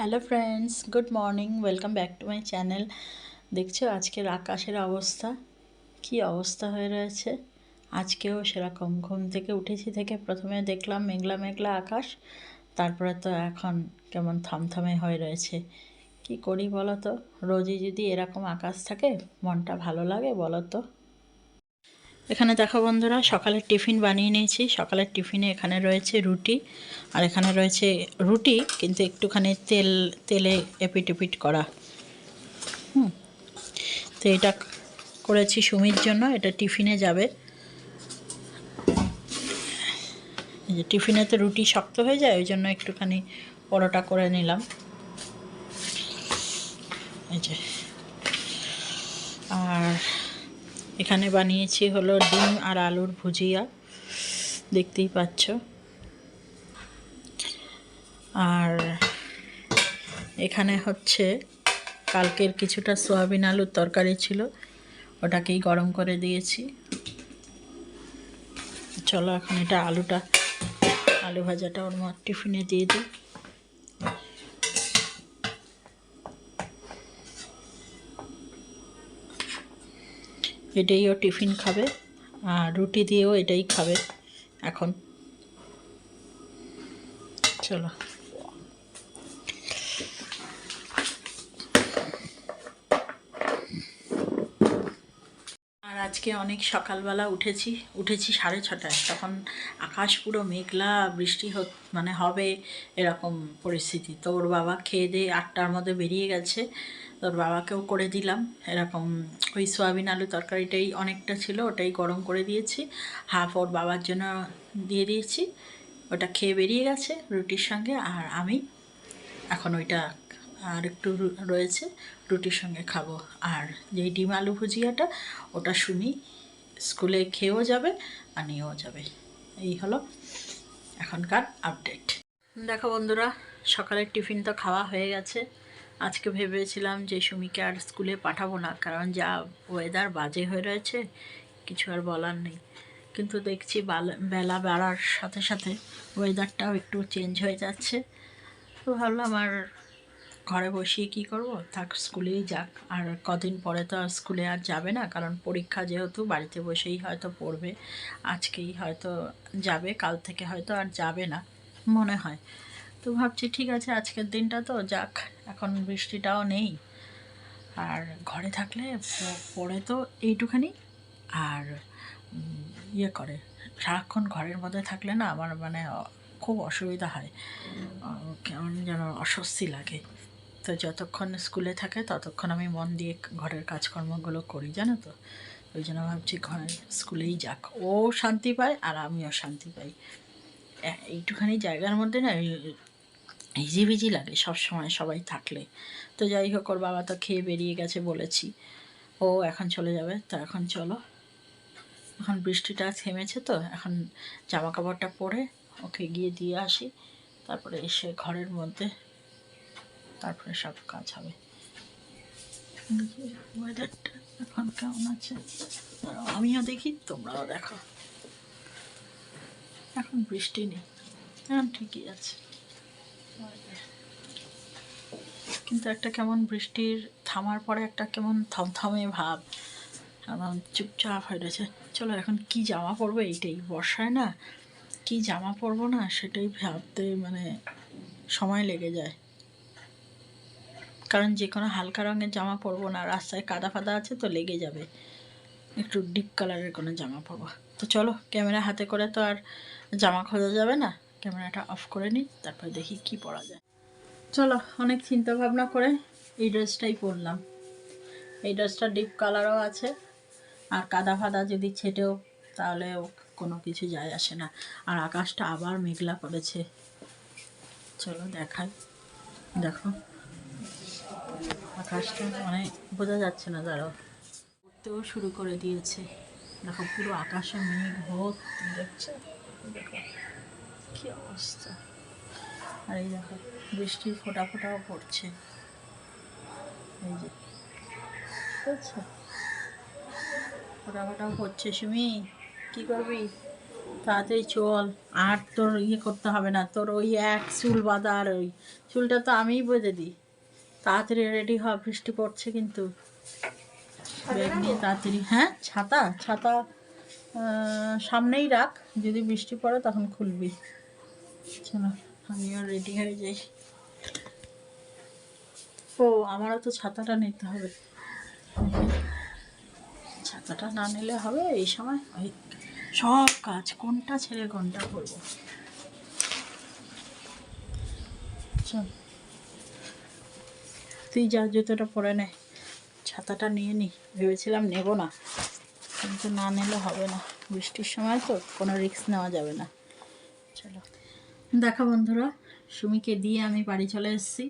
Hello friends, good morning, welcome back to my channel. দেখছো আজকের আকাশের অবস্থা, কি অবস্থা হয়ে রয়েছে। আজকেও সেরকম ঘুম থেকে উঠেছি, থেকে প্রথমে দেখলাম মেঘলা মেঘলা আকাশ, তারপরে তো এখন কেমন থমথমে হয়ে রয়েছে। কি করি বলো তো, রোজই যদি এরকম আকাশ থাকে মনটা ভালো লাগে বলো তো। এখানে দেখো বন্ধুরা, সকালের টিফিন বানিয়ে নিয়েছি। সকালের টিফিনে এখানে রয়েছে রুটি, আর এখানে রয়েছে রুটি কিন্তু একটুখানি তেলে এপিট এপিট করা। তো এটা করেছি সুমির জন্য, এটা টিফিনে যাবে। এই যে টিফিনে তো রুটি শক্ত হয়ে যায়, ওই জন্য একটুখানি পরোটা করে নিলাম। এই যে, আর এখানে বানিয়েছি হলো ডিম আর আলুর ভুজিয়া, দেখতেই পাচ্ছ। আর এখানে হচ্ছে কালকের কিছুটা সোয়াবিন আলুর তরকারি ছিল, ওটাকেই গরম করে দিয়েছি। চলো এখন এটা আলু ভাজাটা ওর মা টিফিনে দিয়ে দিই। এটাই ও টিফিন খাবে, আর রুটি দিয়েও এটাই খাবে এখন। চলো, আর আজকে অনেক সকালবেলা উঠেছি 6:30টায়। তখন আকাশ পুরো মেঘলা, বৃষ্টি মানে হবে এরকম পরিস্থিতি। তো ওর বাবা খেয়ে দিয়ে 8টার মধ্যে বেরিয়ে গেছে। তোর বাবাকেও করে দিলাম এরকম, ওই সয়াবিন আলু তরকারিটাই অনেকটা ছিল, ওটাই গরম করে দিয়েছি। হাফ ওর বাবার জন্য দিয়ে দিয়েছি, ওটা খেয়ে বেরিয়ে গেছে রুটির সঙ্গে। আর আমি এখন ওইটা আর একটু রয়েছে, রুটির সঙ্গে খাবো। আর যেই ডিম আলু ভুজিয়াটা, ওটা শুনি স্কুলে খেয়েও যাবে আর নিয়েও যাবে। এই হলো এখনকার আপডেট। দেখো বন্ধুরা, সকালের টিফিন তো খাওয়া হয়ে গেছে। আজকে ভেবেছিলাম যে সুমিকে আর স্কুলে পাঠাবো না, কারণ যা ওয়েদার বাজে হয়ে রয়েছে কিছু আর বলার নেই। কিন্তু দেখছি বেলা বাড়ার সাথে সাথে ওয়েদারটাও একটু চেঞ্জ হয়ে যাচ্ছে। তো ভাবলাম আর ঘরে বসিয়ে কী করব, থাক স্কুলেই যাক। আর কদিন পরে তো আর স্কুলে আর যাবে না, কারণ পরীক্ষা যেহেতু, বাড়িতে বসেই হয়তো পড়বে। আজকেই হয়তো যাবে, কাল থেকে হয়তো আর যাবে না মনে হয়। তো ভাবছি ঠিক আছে, আজকের দিনটা তো যাক, এখন বৃষ্টিটাও নেই। আর ঘরে থাকলে পড়ে তো এইটুখানি, আর ইয়ে করে, সারাক্ষণ ঘরের মধ্যে থাকলে না আমার মানে খুব অসুবিধা হয়, কেমন যেন অস্বস্তি লাগে। তো যতক্ষণ স্কুলে থাকে ততক্ষণ আমি মন দিয়ে ঘরের কাজকর্মগুলো করি, জানো তো। ওই জন্য ভাবছি ঘরে স্কুলেই যাক, ও শান্তি পায় আর আমিও শান্তি পাই। এইটুখানি জায়গার মধ্যে না হিজিবিজি লাগে সব সময় সবাই থাকলে। তো যাই হোক, ওর বাবা তো খেয়ে বেরিয়ে গেছে বলেছি, ও এখন চলে যাবে। তো এখন চলো, এখন বৃষ্টিটা থেমেছে তো এখন জামা কাপড়টা পরে ওকে গিয়ে দিয়ে আসি, তারপরে এসে ঘরের মধ্যে তারপরে সব কাজ হবে। ওয়েদারটা এখন কেমন আছে আমিও দেখি, তোমরাও দেখো। এখন বৃষ্টি নেই, এখন ঠিকই আছে, কিন্তু একটা কেমন বৃষ্টির থামার পরে একটা কেমন থমথমে ভাব, একদম চুপচাপ হয়ে রয়েছে। চলো এখন কি জামা পরবো, এইটাই বর্ষায় না কি জামা পরবো না সেটাই ভাবতে মানে সময় লেগে যায়। কারণ যে কোনো হালকা রঙের জামা পরবো না, রাস্তায় কাদা ফাদা আছে তো লেগে যাবে। একটু ডিপ কালারের কোনো জামা পরবো। তো চলো, ক্যামেরা হাতে করে তো আর জামা খোঁজা যাবে না, ক্যামেরাটা অফ করে নিই, তারপর দেখি কি পরা যায়। চলো, অনেক চিন্তা ভাবনা করে এই ড্রেসটাই পরলাম। এই ড্রেসটা ডিপ কালারও আছে, আর কাদা ফাদা যদি ছেটেও তাহলে কোনো কিছু যায় আসে না। আর আকাশটা আবার মেঘলা করেছে, চলো দেখাই। দেখো আকাশটা মানে বোঝা যাচ্ছে না, দাঁড়াও, উঠতেও শুরু করে দিয়েছে। দেখো পুরো আকাশে মেঘ ভর্তি, দেখছো, দেখো কি অবস্থা। আর এই দেখো বৃষ্টির ফোঁটা ফোঁটাও পড়ছে, এই যে বুঝছো, ফোঁটা ফোঁটাও পড়ছে। সুমি কি করবি, তাড়াতাড়ি চল, আর তোর ইয়ে করতে হবে না, তোর ওই এক চুল বাঁধা, আর ওই চুলটা তো আমিই বেঁধে দিই। তাড়াতাড়ি রেডি হ, বৃষ্টি পড়ছে কিন্তু। ব্যাগ নিয়ে তাড়াতাড়ি। হ্যাঁ, ছাতা ছাতা সামনেই রাখ, যদি বৃষ্টি পড়ে তখন খুলবি। চলো আমিও রেডি হয়ে যাই। ও, আমারও তো ছাতাটা নিতে হবে। ছাতাটা না নিলে হবে এই সময়? ওই সব কাজ কোনটা ছেড়ে কোনটা করবো। চল, তুই যা, জুতোটা পরে নে, ছাতাটা নিয়ে নি। ভেবেছিলাম নেব না, কিন্তু না নিলে হবে না, বৃষ্টির সময় তো কোনো রিস্ক নেওয়া যাবে না। চলো, দেখো বন্ধুরা, সুমিকে দিয়ে আমি বাড়ি চলে এসেছি।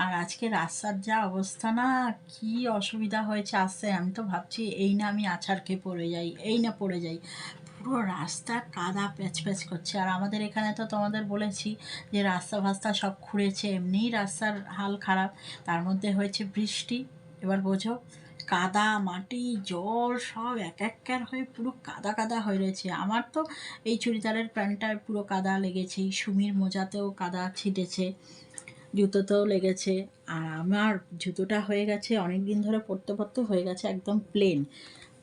আর আজকে রাস্তার যা অবস্থা না, কি অসুবিধা হয়েছে আসতে, আমি তো ভাবছি এই না আমি আছাড় খেয়ে পড়ে যাই, এই না পড়ে যাই। পুরো রাস্তা কাদা প্যাচ প্যাচ করছে। আর আমাদের এখানে তো তোমাদের বলেছি যে রাস্তা ফাস্তা সব খুঁড়েছে, এমনিই রাস্তার হাল খারাপ, তার মধ্যে হয়েছে বৃষ্টি। এবার বোঝো, কাদা মাটি জল সব এক এককার হয়ে পুরো কাদা কাদা হয়ে রয়েছে। আমার তো এই চুড়িদারের প্যান্টটায় পুরো কাদা লেগেছে, সুমির মোজাতেও কাদা ছিটেছে, জুতোতেও লেগেছে। আর আমার জুতোটা হয়ে গেছে অনেক দিন ধরে পরতে পরতে হয়ে গেছে একদম প্লেন।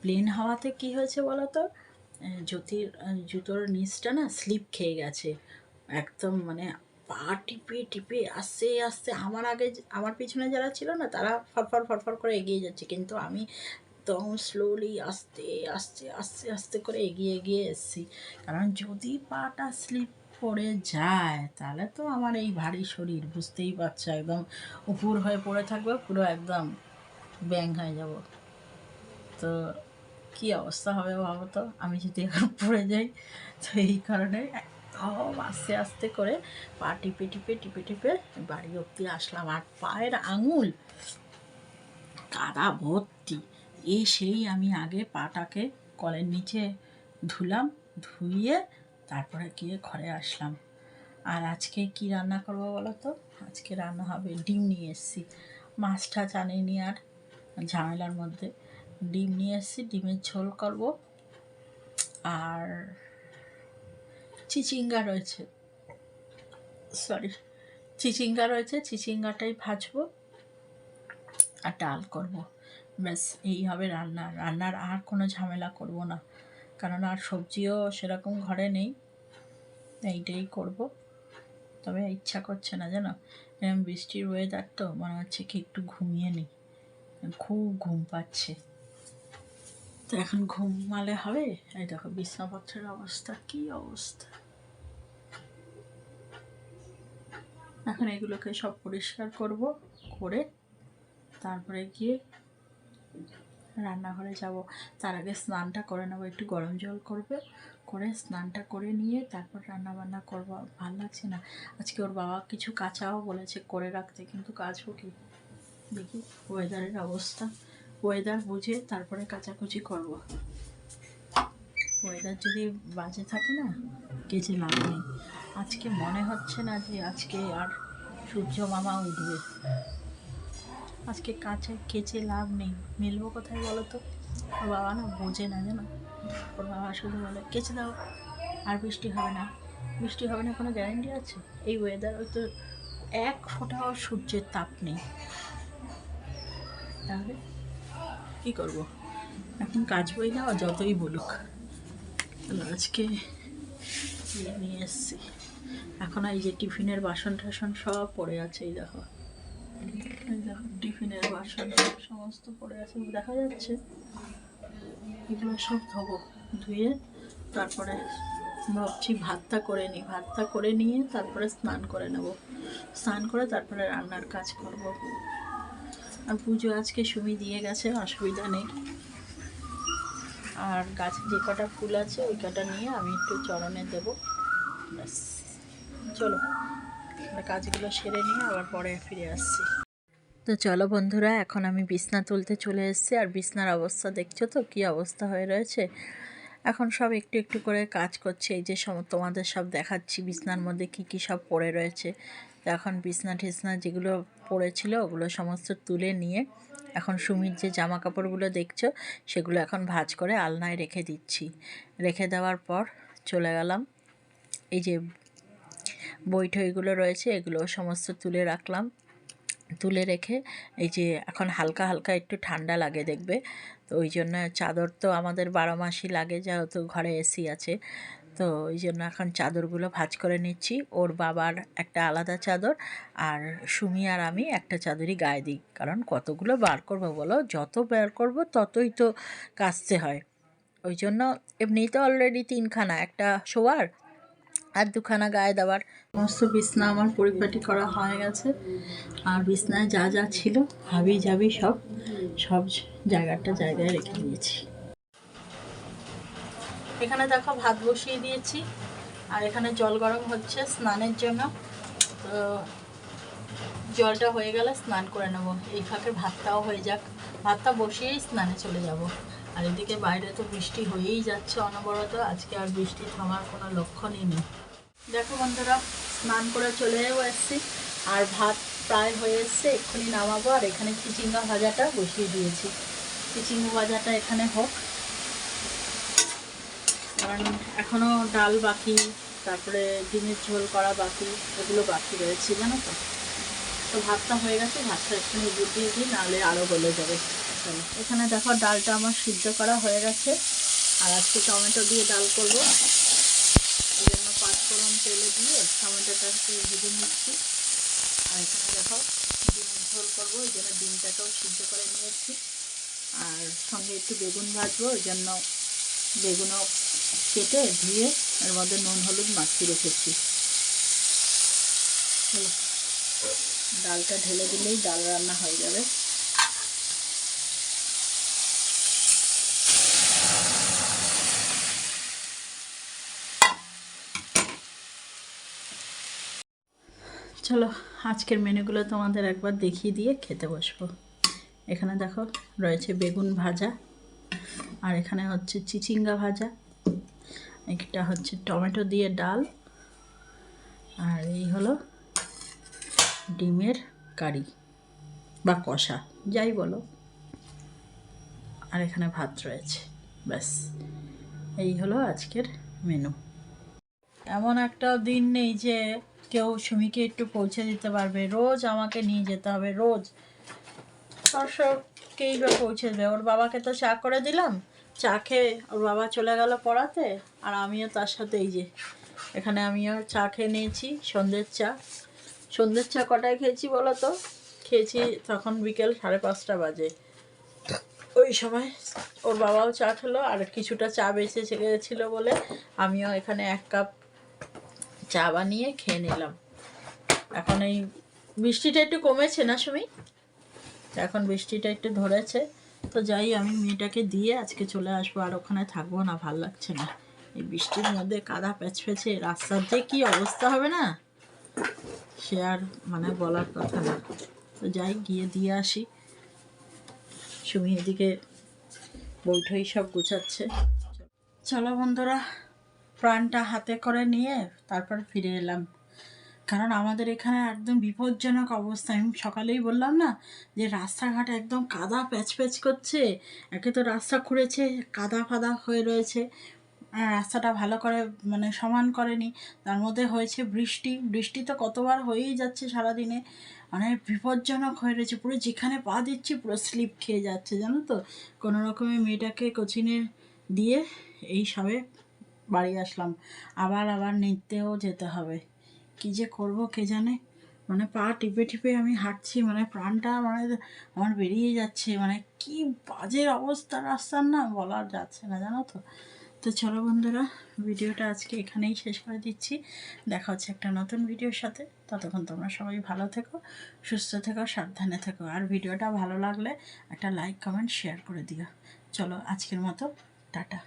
প্লেন হওয়াতে কি হয়েছে বলো তো, জুতোর নিচটা না স্লিপ খেয়ে গেছে একদম, মানে পা টিপে টিপে আস্তে আস্তে, আমার পিছনে যারা ছিল না তারা ফটফট ফটফট করে এগিয়ে যাচ্ছে, কিন্তু আমি একদম স্লোলি আস্তে আস্তে আস্তে আস্তে করে এগিয়ে এগিয়ে এসেছি। কারণ যদি পাটা স্লিপ পড়ে যায় তাহলে তো আমার এই ভারী শরীর, বুঝতেই পারছো, একদম উপুর হয়ে পড়ে থাকবে, পুরো একদম ব্যাং হয়ে যাব। তো কী অবস্থা হবে ভাবো তো, আমি যদি এখন পড়ে যাই। তো এই কারণে একদম আস্তে আস্তে করে পা টিপে টিপে টিপে টিপে বাড়ি অব্দি আসলাম। আর পায়ের আঙুল কাদা ভর্তি। সেই আমি আগে পাটাকে কলের নিচে ধুলাম, ধুইয়ে তারপরে গিয়ে ঘরে আসলাম। আর আজকে কি রান্না করবো বলো তো, আজকে রান্না হবে, ডিম নিয়ে এসেছি, মাছ টাছ আনিনি আর ঝামেলার মধ্যে। ডিম নিয়ে এসেছি, ডিমের ঝোল করব। আর চিচিঙ্গা রয়েছে, চিচিঙ্গাটাই ভাজবো আর ডাল করব। ব্যাস, এই হবে রান্নার আর কোনো ঝামেলা করব না, কারণ আর সবজিও সেরকম ঘরে নেই, এইটাই করব। তবে ইচ্ছা করছে না জানো, এরকম বৃষ্টির ওয়েদার তো মনে হচ্ছে কি একটু ঘুমিয়ে নিই, খুব ঘুম পাচ্ছে। তো এখন ঘুমালে হবে। এই দেখো বিছনাপত্রের অবস্থা, কি অবস্থা। এখন এগুলোকে সব পরিষ্কার করব, করে তারপরে গিয়ে রান্নাঘরে যাব। তার আগে স্নানটা করে নেবো, একটু গরম জল করে স্নানটা করে নিয়ে তারপর রান্না বান্না করবো। ভালো লাগছে না আজকে। ওর বাবা কিছু কাচাও বলেছে করে রাখতে, কিন্তু কাচবো কি, দেখি ওয়েদারের অবস্থা, ওয়েদার বুঝে তারপরে কাচাকুচি করব। ওয়েদার যদি বাজে থাকে না, কেচে লাভ নেই। আজকে মনে হচ্ছে না যে আজকে আর সূর্য মামা উঠবে। আজকে কেচে লাভ নেই, মেলবো কোথায় বলো তো। ওর বাবা না বোঝে না জানো, ওর বাবা শুধু বলে কেচে দাও, আর বৃষ্টি হবে না। বৃষ্টি হবে না কোনো গ্যারান্টি আছে? এই ওয়েদার, ওই তো এক ফোঁটাও সূর্যের তাপ নেই, তাহলে কী করবো? এখন কাচবই না, যতই বলুক। আজকে নিয়ে এসছি। এখন এই যে টিফিনের বাসন টাসন সব পড়ে আছে, এই দেখো, টিফিনের বাসন সমস্ত পড়ে আছে, দেখা যাচ্ছে। এগুলো সব ধোবো, ধুয়ে তারপরে ভাবছি ভাতটা করে নিয়ে তারপরে স্নান করে নেব, স্নান করে তারপরে রান্নার কাজ করব। আর পুজো আজকে সুমি দিয়ে গেছে, অসুবিধা নেই। আর গাছে যে কটা ফুল আছে ওই কটা নিয়ে আমি একটু চরণে দেবো, ব্যাস। চলো কাজগুলো সেরে নিয়ে আবার পরে ফিরে আসছি। তো চলো বন্ধুরা, এখন আমি বিছনা তুলতে চলে এসেছি। আর বিছনার অবস্থা দেখছো তো কী অবস্থা হয়ে রয়েছে। এখন সব একটু একটু করে কাজ করছে, এই যে তোমাদের সব দেখাচ্ছি বিছনার মধ্যে কি কি সব পড়ে রয়েছে। তো এখন বিছনা টিছনা যেগুলো পড়েছিল ওগুলো সমস্ত তুলে নিয়ে এখন সুমির যে জামা কাপড়গুলো দেখছো সেগুলো এখন ভাঁজ করে আলনায় রেখে দিচ্ছি। রেখে দেওয়ার পর চলে গেলাম। এই যে বইটইগুলো রয়েছে এগুলো সমস্ত তুলে রাখলাম। তুলে রেখে এই যে এখন হালকা হালকা একটু ঠান্ডা লাগে দেখবে, তো ওই জন্য চাদর তো আমাদের 12 মাসই লাগে, যেহেতু ঘরে এসি আছে। তো ওই জন্য এখন চাদরগুলো ভাঁজ করে নিচ্ছি। ওর বাবার একটা আলাদা চাদর, আর সুমি আর আমি একটা চাদরই গায়ে দিই, কারণ কতগুলো বার করবো বলো, যত বার করবো ততই তো কাচতে হয়। ওই জন্য এমনিই তো অলরেডি 3খানা, একটা শোয়ার আর 2খানা গায়ে দেওয়ার। সমস্ত বিছনা আমার পরিপাটি করা হয়ে গেছে, আর বিছনায় যা যা ছিল হাবি জাবি সব জায়গায় রেখে দিয়েছি। এখানে দেখো ভাত বসিয়ে দিয়েছি, আর এখানে জল গরম হচ্ছে স্নানের জন্য। তো জলটা হয়ে গেলে স্নান করে নেবো, এই ফাঁকে ভাতটাও হয়ে যাক। ভাতটা বসিয়েই স্নানে চলে যাব। আর এদিকে বাইরে তো বৃষ্টি হয়েই যাচ্ছে অনবরত, আজকে আর বৃষ্টি থামার কোনো লক্ষণই নেই। দেখো বন্ধুরা, স্নান করে চলেও এসেছি, আর ভাত প্রায় হয়ে এসছে, এক্ষুনি নামাবো। আর এখানে চিচিঙ্গা ভাজাটা বসিয়ে দিয়েছি। চিচিঙ্গা ভাজাটা এখানে হোক, কারণ এখনও ডাল বাকি, তারপরে ডিমের ঝোল করা বাকি, এগুলো বাকি রয়েছে জানো তো। তো ভাতটা হয়ে গেছে, ভাতটা এক্ষুনি দিয়ে দিই, নাহলে আরও গলে যাবে। চলো, এখানে দেখো ডালটা আমার সিদ্ধ করা হয়ে গেছে, আর আজকে টমেটো দিয়ে ডাল করবো। এই জন্য 5 ফোড়ন তেলে দিয়ে টমেটোটাকে ভেজে নিচ্ছি। আর এখানে দেখো ডিমের ঝোল করবো, ওই জন্য ডিমটাকেও সিদ্ধ করে নিয়েছি। আর সঙ্গে একটু বেগুন ভাজবো, ওই জন্য বেগুনও কেটে ধুয়ে এর মধ্যে নুন হলুদ মাখিয়ে রেখেছি। ডালটা ঢেলে দিলেই ডাল রান্না হয়ে যাবে। চলো আজকের মেনুগুলো তোমাদের একবার দেখিয়ে দিয়ে খেতে বসবো। এখানে দেখো রয়েছে বেগুন ভাজা, আর এখানে হচ্ছে চিচিঙ্গা ভাজা, একটা হচ্ছে টমেটো দিয়ে ডাল, আর এই হলো ডিমের কারি বা কষা যাই বলো, আর এখানে ভাত রয়েছে। ব্যাস, এই হলো আজকের মেনু। এমন একটা দিন নেই যে কেউ সুমিকে একটু পৌঁছে দিতে পারবে, রোজ আমাকে নিয়ে যেতে হবে, রোজ। কেই বা পৌঁছে দেবে? ওর বাবাকে তো চা করে দিলাম, চা খেয়ে ওর বাবা চলে গেল পড়াতে, আর আমিও তার সাথে এই যে এখানে আমিও চা খেয়ে নিয়েছি, সন্ধ্যের চা কটায় খেয়েছি বলো তো? খেয়েছি তখন বিকেল 5:30 বাজে। ওই সময় ওর বাবাও চা খেলো, আর কিছুটা চা বেঁচে গেছিলো বলে আমিও এখানে 1 কাপ চা বানিয়ে খেয়ে নিলাম। এখন এই বৃষ্টিটা একটু কমেছে না সুমি, এখন বৃষ্টিটা একটু ধরেছে। তো যাই, আমি মেয়েটাকে দিয়ে আজকে চলে আসবো, আর ওখানে থাকবো না, ভাল লাগছে না। এই বৃষ্টির মধ্যে কাদা প্যাচপ্যাচে রাস্তার যে কী অবস্থা হবে না, সে আর মানে বলার কথা না। তো যাই, গিয়ে দিয়ে আসি। সুমি এদিকে বইটই সব গুছাচ্ছে। চলো বন্ধুরা, প্রাণটা হাতে করে নিয়ে তারপর ফিরে এলাম, কারণ আমাদের এখানে একদম বিপজ্জনক অবস্থা। আমি সকালেই বললাম না যে রাস্তাঘাট একদম কাদা প্যাচ করছে। একে তো রাস্তা খুঁড়েছে, কাদা ফাদা হয়ে রয়েছে, রাস্তাটা ভালো করে মানে সমান করেনি, তার মধ্যে হয়েছে বৃষ্টি তো কতবার হয়েই যাচ্ছে সারাদিনে, মানে বিপজ্জনক হয়ে রয়েছে। পুরো যেখানে পা দিচ্ছি পুরো স্লিপ খেয়ে যাচ্ছে জানো তো। কোনো রকমে মেয়েটাকে কোচিংয়ে দিয়ে এই সবে বাড়ি আসলাম, আবার নিতেও যেতে হবে। কী যে করব কে জানে, মানে পা টিপে আমি হাঁটছি, মানে প্রাণটা মানে আমার বেরিয়ে যাচ্ছে, মানে কি বাজে অবস্থা রাস্তার, না বলার যাচ্ছে না জানো তো। তো চলো বন্ধুরা, ভিডিওটা আজকে এখানেই শেষ করে দিচ্ছি। দেখা হচ্ছে একটা নতুন ভিডিওর সাথে। ততক্ষণ তোমরা সবাই ভালো থেকো, সুস্থ থেকো, সাবধানে থেকো, আর ভিডিওটা ভালো লাগলে একটা লাইক কমেন্ট শেয়ার করে দিও। চলো আজকের মতো টাটা।